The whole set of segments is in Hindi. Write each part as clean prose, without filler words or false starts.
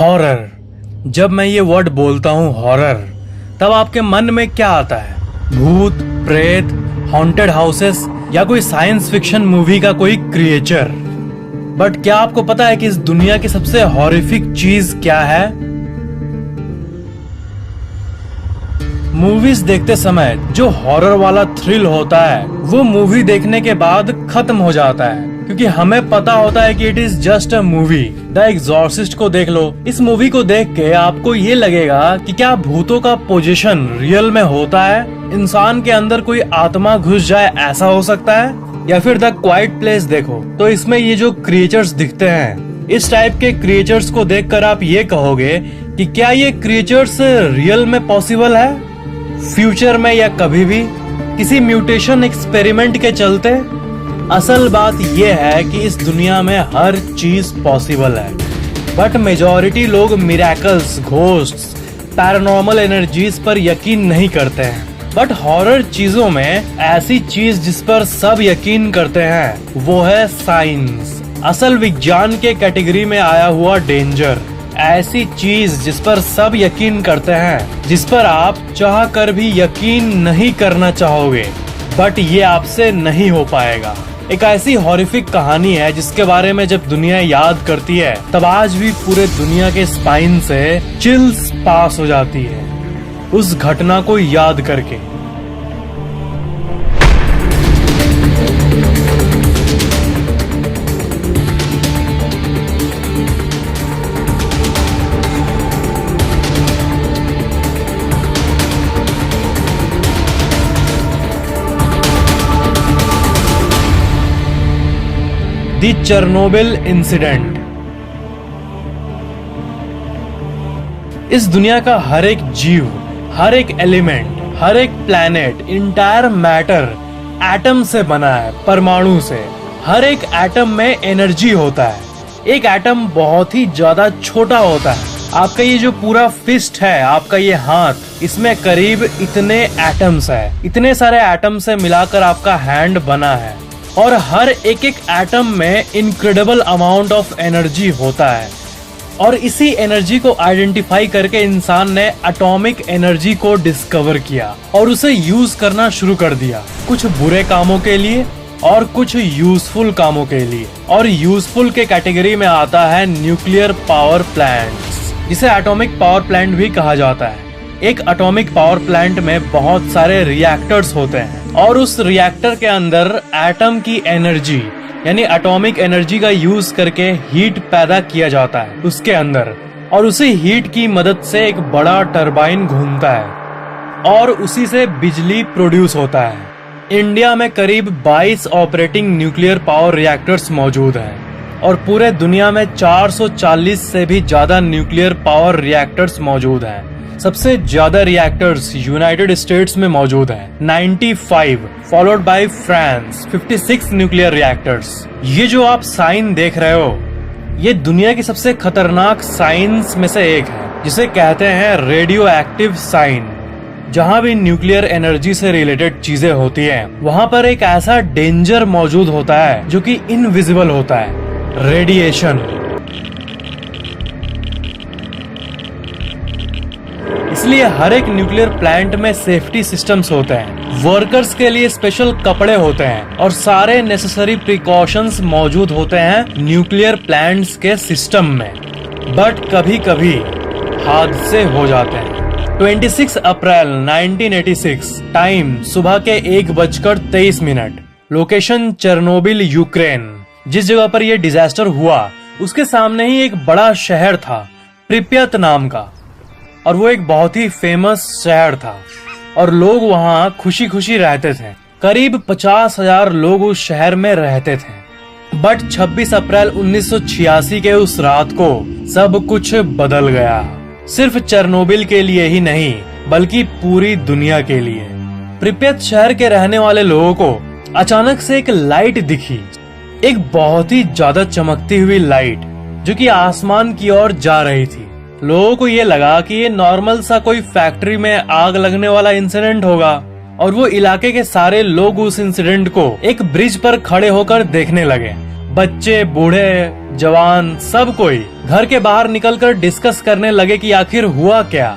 हॉरर। जब मैं ये वर्ड बोलता हूँ हॉरर, तब आपके मन में क्या आता है? भूत, प्रेत, हॉन्टेड हाउसेस या कोई साइंस फिक्शन मूवी का कोई क्रिएचर। बट क्या आपको पता है कि इस दुनिया की सबसे हॉरिफिक चीज क्या है? मूवीज देखते समय जो हॉरर वाला थ्रिल होता है वो मूवी देखने के बाद खत्म हो जाता है, क्योंकि हमें पता होता है कि it is just a movie. The Exorcist को देख लो, इस मूवी को देख के आपको ये लगेगा कि क्या भूतों का पोजीशन रियल में होता है, इंसान के अंदर कोई आत्मा घुस जाए ऐसा हो सकता है। या फिर द क्वाइट प्लेस देखो, तो इसमें ये जो क्रिएचर्स दिखते हैं, इस टाइप के क्रिएचर्स को देखकर आप ये कहोगे कि क्या ये क्रिएचर्स रियल में पॉसिबल है, फ्यूचर में या कभी भी किसी म्यूटेशन एक्सपेरिमेंट के चलते। असल बात यह है कि इस दुनिया में हर चीज पॉसिबल है, बट मेजॉरिटी लोग मिरेकल्स, घोस्ट्स, पैरानॉर्मल एनर्जीज पर यकीन नहीं करते हैं। बट हॉरर चीजों में ऐसी चीज जिस पर सब यकीन करते हैं वो है साइंस, असल विज्ञान के कैटेगरी में आया हुआ डेंजर। ऐसी चीज जिस पर सब यकीन करते हैं, जिस पर आप चाह कर भी यकीन नहीं करना चाहोगे, बट ये आपसे नहीं हो पाएगा। एक ऐसी हॉरिफिक कहानी है जिसके बारे में जब दुनिया याद करती है तब आज भी पूरे दुनिया के स्पाइन से चिल्स पास हो जाती है उस घटना को याद करके। The Chernobyl incident. इस दुनिया का हर एक जीव, हर एक एलिमेंट, हर एक प्लैनेट, इंटायर मैटर एटम से बना है, परमाणु से। हर एक एटम में एनर्जी होता है। एक एटम बहुत ही ज्यादा छोटा होता है। आपका ये जो पूरा फिस्ट है, आपका ये हाथ, इसमें करीब इतने एटम्स है। इतने सारे एटम से मिलाकर आपका हैंड बना है, और हर एक एक एटम में इनक्रेडिबल अमाउंट ऑफ एनर्जी होता है। और इसी एनर्जी को आइडेंटिफाई करके इंसान ने एटॉमिक एनर्जी को डिस्कवर किया और उसे यूज करना शुरू कर दिया, कुछ बुरे कामों के लिए और कुछ यूजफुल कामों के लिए। और यूजफुल के कैटेगरी में आता है न्यूक्लियर पावर प्लांट्स, जिसे एटॉमिक पावर प्लांट भी कहा जाता है। एक एटॉमिक पावर प्लांट में बहुत सारे रिएक्टर्स होते हैं, और उस रिएक्टर के अंदर एटम की एनर्जी यानी एटॉमिक एनर्जी का यूज करके हीट पैदा किया जाता है उसके अंदर, और उसी हीट की मदद से एक बड़ा टरबाइन घूमता है और उसी से बिजली प्रोड्यूस होता है। इंडिया में करीब 22 ऑपरेटिंग न्यूक्लियर पावर रिएक्टर्स मौजूद हैं, और पूरे दुनिया में 440 से भी ज्यादा न्यूक्लियर पावर रिएक्टर्स मौजूद हैं। सबसे ज्यादा रिएक्टर्स यूनाइटेड स्टेट्स में मौजूद हैं, 95, followed by France, 56 nuclear reactors. ये जो आप साइन देख रहे हो, ये दुनिया की सबसे खतरनाक साइंस में से एक है, जिसे कहते हैं रेडियो एक्टिव साइन। जहाँ भी न्यूक्लियर एनर्जी से रिलेटेड चीजें होती हैं, वहाँ पर एक ऐसा डेंजर मौजूद होता है जो कि इनविजिबल होता है, रेडिएशन। इसलिए हर एक न्यूक्लियर प्लांट में सेफ्टी सिस्टम्स होते हैं, वर्कर्स के लिए स्पेशल कपड़े होते हैं, और सारे नेसेसरी प्रिकॉशंस मौजूद होते हैं न्यूक्लियर प्लांट्स के सिस्टम में। बट कभी कभी हादसे हो जाते हैं। 26 अप्रैल 1986, टाइम सुबह के 1:23, लोकेशन चेरनोबिल, यूक्रेन। जिस जगह पर यह डिजास्टर हुआ उसके सामने ही एक बड़ा शहर था, प्रिप्यत नाम का, और वो एक बहुत ही फेमस शहर था, और लोग वहाँ खुशी खुशी रहते थे। करीब 50,000 लोग उस शहर में रहते थे। बट 26 अप्रैल 1986 के उस रात को सब कुछ बदल गया, सिर्फ चेरनोबिल के लिए ही नहीं बल्कि पूरी दुनिया के लिए। प्रिप्यत शहर के रहने वाले लोगों को अचानक से एक लाइट दिखी, एक बहुत ही ज्यादा चमकती हुई लाइट जो कि आसमान की ओर जा रही थी। लोगों को ये लगा कि ये नॉर्मल सा कोई फैक्ट्री में आग लगने वाला इंसिडेंट होगा, और वो इलाके के सारे लोग उस इंसिडेंट को एक ब्रिज पर खड़े होकर देखने लगे। बच्चे, बूढ़े, जवान, सब कोई घर के बाहर निकलकर डिस्कस करने लगे कि आखिर हुआ क्या।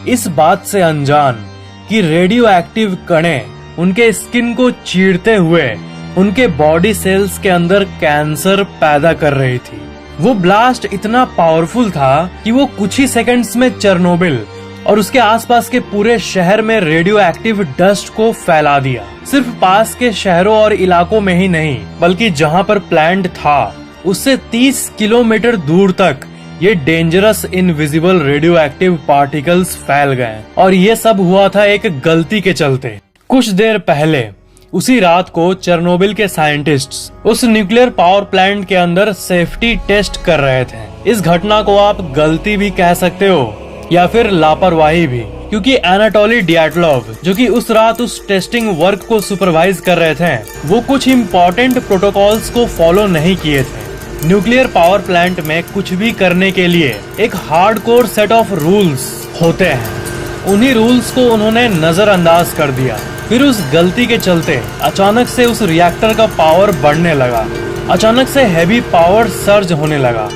इस बात से अनजान कि रेडियो एक्टिव कणें उनके स्किन को चीरते हुए उनके बॉडी सेल्स के अंदर कैंसर पैदा कर रही थी। वो ब्लास्ट इतना पावरफुल था कि वो कुछ ही सेकंड्स में चेरनोबिल और उसके आसपास के पूरे शहर में रेडियो एक्टिव डस्ट को फैला दिया। सिर्फ पास के शहरों और इलाकों में ही नहीं, बल्कि जहां पर प्लांट था उससे 30 किलोमीटर दूर तक ये dangerous invisible radio active particles फैल गए। और ये सब हुआ था एक गलती के चलते। कुछ देर पहले उसी रात को चेरनोबिल के साइंटिस्ट्स उस न्यूक्लियर पावर प्लांट के अंदर सेफ्टी टेस्ट कर रहे थे। इस घटना को आप गलती भी कह सकते हो या फिर लापरवाही भी, क्योंकि एनाटोली डियाटलोव, जो कि उस रात उस टेस्टिंग वर्क को सुपरवाइज कर रहे थे, वो कुछ इम्पोर्टेंट प्रोटोकॉल्स को फॉलो नहीं किए थे। न्यूक्लियर पावर प्लांट में कुछ भी करने के लिए एक हार्डकोर सेट ऑफ रूल्स होते हैं। उन्हीं रूल्स को उन्होंने नजरअंदाज कर दिया। फिर उस गलती के चलते अचानक से उस रिएक्टर का पावर बढ़ने लगा। अचानक से हैवी पावर सर्ज होने लगा।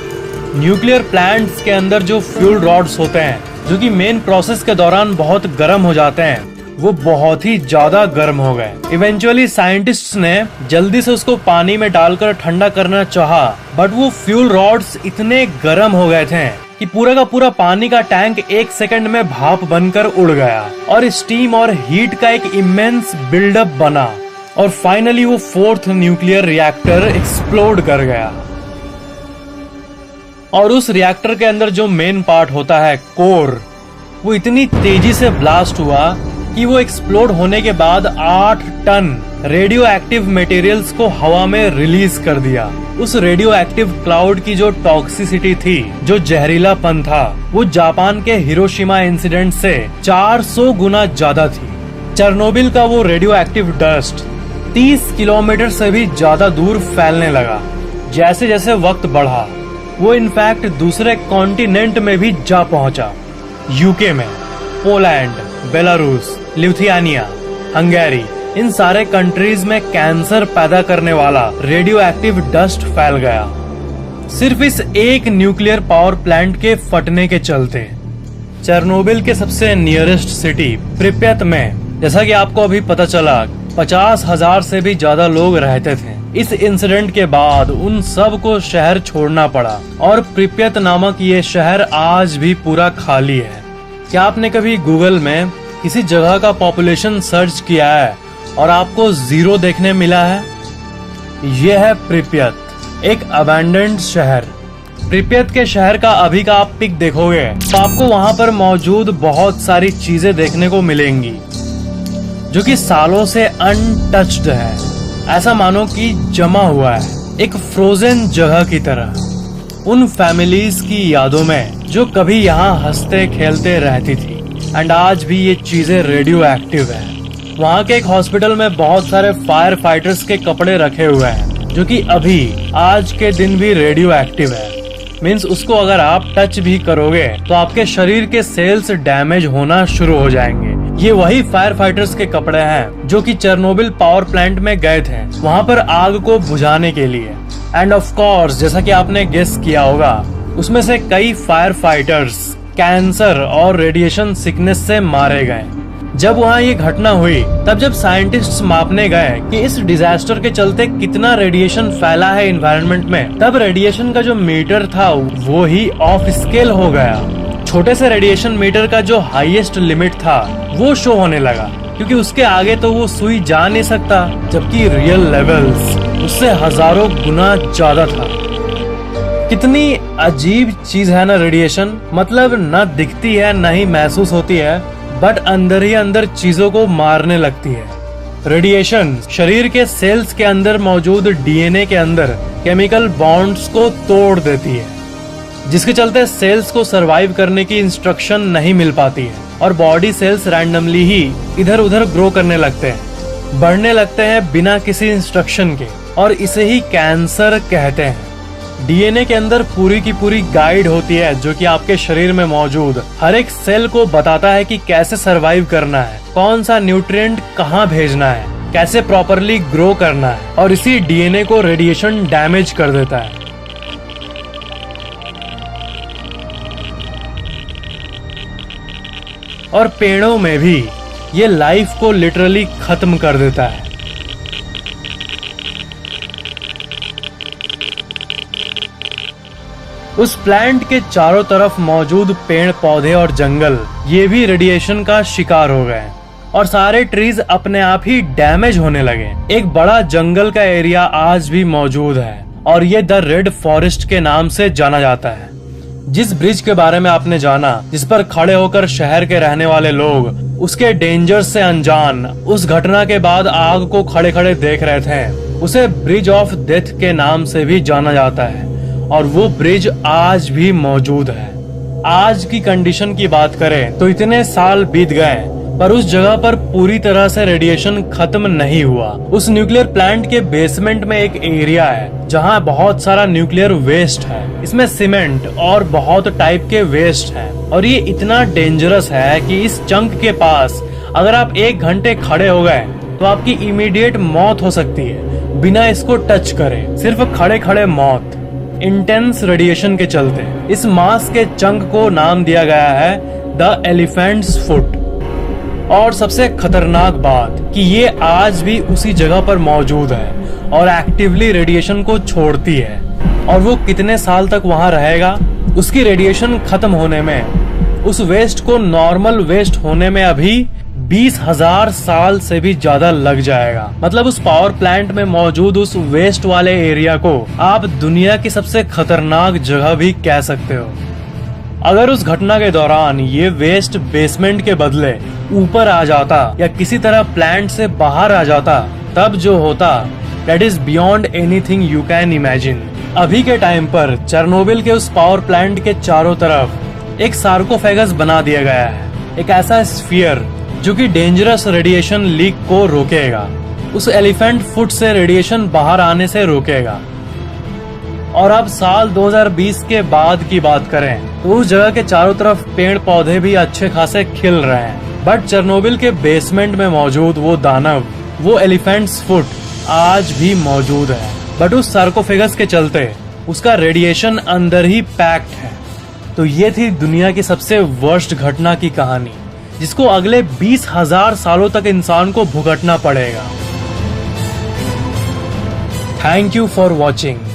न्यूक्लियर प्लांट्स के अंदर जो फ्यूल रॉड्स होते हैं, जो कि मेन प्रोसेस के दौरान बहुत गर्म हो जाते हैं, वो बहुत ही ज्यादा गर्म हो गए। इवेंचुअली साइंटिस्ट्स ने जल्दी से उसको पानी में डालकर ठंडा करना चाहा, बट वो फ्यूल रॉड्स इतने गर्म हो गए थे कि पूरा का पूरा पानी का टैंक 1 सेकंड में भाप बनकर उड़ गया और स्टीम और हीट का एक इमेंस बिल्डअप बना और फाइनली वो 4th न्यूक्लियर रिएक्टर एक्सप्लोड कर गया। और उस रिएक्टर के अंदर जो मेन पार्ट होता है, कोर, वो इतनी तेजी से ब्लास्ट हुआ कि वो एक्सप्लोड होने के बाद 8 टन रेडियो एक्टिव मटेरियल्स को हवा में रिलीज कर दिया। उस रेडियो एक्टिव क्लाउड की जो टॉक्सिसिटी थी, जो जहरीलापन था, वो जापान के हिरोशिमा इंसिडेंट से 400 गुना ज्यादा थी। चेरनोबिल का वो रेडियो एक्टिव डस्ट 30 किलोमीटर से भी ज्यादा दूर फैलने लगा। जैसे जैसे वक्त बढ़ा, वो इनफैक्ट दूसरे कॉन्टिनेंट में भी जा पहुंचा। यूके में, पोलैंड, बेलारूस, लिथुआनिया, हंगेरी, इन सारे कंट्रीज में कैंसर पैदा करने वाला रेडियो एक्टिव डस्ट फैल गया, सिर्फ इस एक न्यूक्लियर पावर प्लांट के फटने के चलते। चेरनोबिल के सबसे नियरेस्ट सिटी प्रिप्यत में, जैसा कि आपको अभी पता चला, 50,000 से भी ज्यादा लोग रहते थे। इस इंसिडेंट के बाद उन सब को शहर छोड़ना पड़ा और प्रिप्यत नामक ये शहर आज भी पूरा खाली है। क्या आपने कभी गूगल में किसी जगह का पॉपुलेशन सर्च किया है और आपको 0 देखने मिला है? यह है प्रिप्यत, एक अबैंडन्ड शहर। प्रिप्यत के शहर का अभी का आप पिक देखोगे तो आपको वहां पर मौजूद बहुत सारी चीजें देखने को मिलेंगी जो कि सालों से अनटच्ड है। ऐसा मानो कि जमा हुआ है, एक फ्रोजन जगह की तरह। उन फैमिलीज की यादों में जो कभी यहाँ हंसते खेलते रहती थी। एंड आज भी ये चीजें रेडियो एक्टिव है। वहाँ के एक हॉस्पिटल में बहुत सारे फायर फाइटर्स के कपड़े रखे हुए हैं जो कि अभी आज के दिन भी रेडियो एक्टिव है। मीन्स उसको अगर आप टच भी करोगे तो आपके शरीर के सेल्स डैमेज होना शुरू हो जाएंगे। ये वही फायर फाइटर्स के कपड़े हैं जो कि चेरनोबिल पावर प्लांट में गए थे वहाँ पर आग को बुझाने के लिए। एंड ऑफ कोर्स, जैसा कि आपने गेस किया होगा, उसमें से कई फायर फाइटर्स कैंसर और रेडिएशन सिकनेस से मारे गए। जब वहाँ ये घटना हुई, तब जब साइंटिस्ट्स मापने गए कि इस डिजास्टर के चलते कितना रेडिएशन फैला है एनवायरनमेंट में, तब रेडिएशन का जो मीटर था वो ही ऑफ स्केल हो गया। छोटे से रेडिएशन मीटर का जो हाईएस्ट लिमिट था वो शो होने लगा, क्योंकि उसके आगे तो वो सुई जा नहीं सकता, जबकि रियल लेवल्स उससे हजारों गुना ज्यादा था। कितनी अजीब चीज है ना रेडिएशन। मतलब न दिखती है न ही महसूस होती है, बट अंदर ही अंदर चीजों को मारने लगती है। रेडिएशन शरीर के सेल्स के अंदर मौजूद डीएनए के अंदर केमिकल बॉन्ड्स को तोड़ देती है, जिसके चलते सेल्स को सरवाइव करने की इंस्ट्रक्शन नहीं मिल पाती है और बॉडी सेल्स रैंडमली ही इधर उधर ग्रो करने लगते हैं, बढ़ने लगते हैं बिना किसी इंस्ट्रक्शन के, और इसे ही कैंसर कहते हैं। डीएनए के अंदर पूरी की पूरी गाइड होती है जो कि आपके शरीर में मौजूद हर एक सेल को बताता है कि कैसे सरवाइव करना है, कौन सा न्यूट्रिएंट कहाँ भेजना है, कैसे प्रॉपरली ग्रो करना है, और इसी डीएनए को रेडिएशन डैमेज कर देता है। और पेड़ों में भी ये लाइफ को लिटरली खत्म कर देता है। उस प्लांट के चारों तरफ मौजूद पेड़ पौधे और जंगल ये भी रेडिएशन का शिकार हो गए और सारे ट्रीज अपने आप ही डैमेज होने लगे। एक बड़ा जंगल का एरिया आज भी मौजूद है और ये द रेड फॉरेस्ट के नाम से जाना जाता है। जिस ब्रिज के बारे में आपने जाना, जिस पर खड़े होकर शहर के रहने वाले लोग उसके डेंजर से अनजान उस घटना के बाद आग को खड़े खड़े देख रहे थे, उसे ब्रिज ऑफ डेथ के नाम से भी जाना जाता है और वो ब्रिज आज भी मौजूद है। आज की कंडीशन की बात करें तो इतने साल बीत गए पर उस जगह पर पूरी तरह से रेडिएशन खत्म नहीं हुआ। उस न्यूक्लियर प्लांट के बेसमेंट में एक एरिया है जहां बहुत सारा न्यूक्लियर वेस्ट है। इसमें सीमेंट और बहुत टाइप के वेस्ट हैं और ये इतना डेंजरस है कि इस चंक के पास अगर आप 1 घंटे खड़े हो गए तो आपकी इमीडिएट मौत हो सकती है बिना इसको टच करे। सिर्फ खड़े खड़े मौत, इंटेंस रेडिएशन के चलते। इस मास के चंक को नाम दिया गया है द एलिफेंट्स फुट। और सबसे खतरनाक बात कि ये आज भी उसी जगह पर मौजूद है और एक्टिवली रेडिएशन को छोड़ती है। और वो कितने साल तक वहां रहेगा, उसकी रेडिएशन खत्म होने में, उस वेस्ट को नॉर्मल वेस्ट होने में अभी 20,000 साल से भी ज्यादा लग जाएगा। मतलब उस पावर प्लांट में मौजूद उस वेस्ट वाले एरिया को आप दुनिया की सबसे खतरनाक जगह भी कह सकते हो। अगर उस घटना के दौरान ये वेस्ट बेसमेंट के बदले ऊपर आ जाता या किसी तरह प्लांट से बाहर आ जाता, तब जो होता that is beyond anything you can imagine. अभी के टाइम पर चेरनोबिल के उस पावर प्लांट के चारों तरफ एक सार्कोफेगस बना दिया गया है, एक ऐसा स्फीयर जो कि डेंजरस रेडिएशन लीक को रोकेगा, उस एलिफेंट फुट से रेडिएशन बाहर आने से रोकेगा। और अब साल 2020 के बाद की बात करें तो उस जगह के चारों तरफ पेड़ पौधे भी अच्छे खासे खिल रहे हैं, बट चेरनोबिल के बेसमेंट में मौजूद वो दानव, वो एलिफेंट्स फुट आज भी मौजूद है। बट उस सार्कोफेगस के चलते उसका रेडिएशन अंदर ही पैक्ड है। तो ये थी दुनिया की सबसे वर्स्ट घटना की कहानी, जिसको अगले 20,000 सालों तक इंसान को भुगतना पड़ेगा। Thank you for watching.